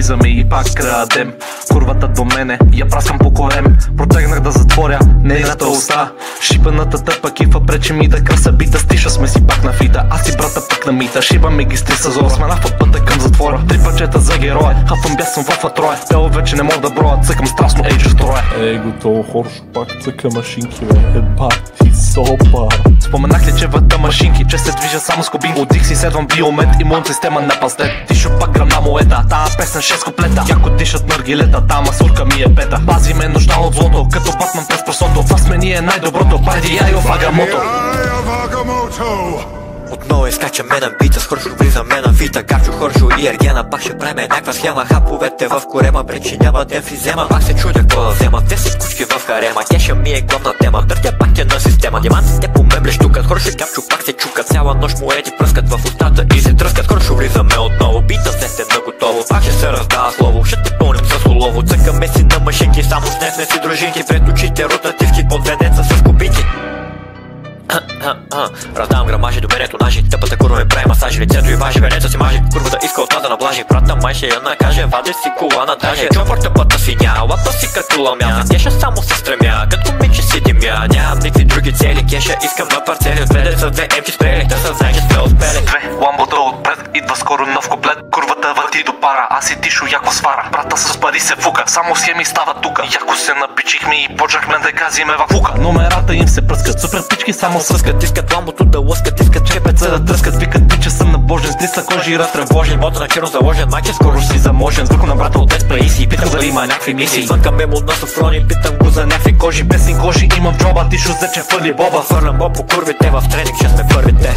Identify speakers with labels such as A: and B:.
A: влизаме и пак крадем. Курвата до мене, я праскам по корем. Протегнах да затворя нейната уста. Шипаната тъпа кифа пречи ми да кръса бита. Стиша сме си пак на фита, аз и брата пък на мита. Шибаме ги с 3 зора, сменав от пътя към затвора. 3 пъчета за героя, хафам бясам в атроя. Тело вече не мога да броя, цъкам страстно ейджа строя.
B: Ей, готово хоршо, пак цъка машинки бе, ебат ти сопа.
A: Споменах ли, че върта машинки, че се движа само с кубинки. От дих си следвам биомет, имун система на пастет. Тишо пак грам на моета, тая песен 6 куплета. Яко дишат наргилета, та масурка ми е пета. Пази ме нощта от злото, като Батман през просото. Това сме ние най-доброто, парди Яйо Вагамото.
C: Отново изкачаме на бита, с хоршо влизаме на вита. Гачо, хоршо и ергена, пак ще правим някаква схема. Хаповете в корема, причинява емфизема. Пак се чудя какво да взема, те са кучки в харема. Кеша ми е главна тема, търтя пак е на система. Диамантите по мебле штукат, хоршо и гачо пак се чукат. Цяла нощ му ети пръскат в устата и се тръскат. Хоршо влизаме отново, бита се на готово. Пак ще се раздава слово, ще те пълним с улово. Цъкаме си на машинки, само снесне си дружинки. Пред очите ротативки, под венеца с кубики. Раздавам грамажи, доверието нажи. Тъпата курва ми прави масажи, лицето и важи, венеца си мажи. Курвата иска от нас да наблажи, брата май ще я накаже. Вади си кола на даже, чопър тъпата свиня. Лапа си като ламя, кеша само се стремя. Като момиче си димя, нямам никакви други цели. Кеша искам на парцели, от две деца, 2 емки спрели. Да се знае, че сме успели.
A: 2 ламбото отпред, идва скоро нов куплет. Курвата върти до пара, аз и Тишо яко свара. Брата с пари се фука, само схеми става тука. Яко се набичихме и почнахме да газиме във фука. Номерата им се пръскат, супер пички само съскат.
C: Искат ламбото да лъскат, искат
A: Чепеца да тръскат, викат ти, че съм набожен. Ти са кожи разтревожен,
C: бота на черно заложен, майче
A: скоро си заможен. Звуко на брата от Деспа и си питам дали има някакви мисии.
C: Звънкаме му на софрони, питам го за някакви
A: кожи. Песен кожи има в джоба, Тишо взе че фърли боба.
C: Фърлям боб по курвите, в тренинг ще сме първите.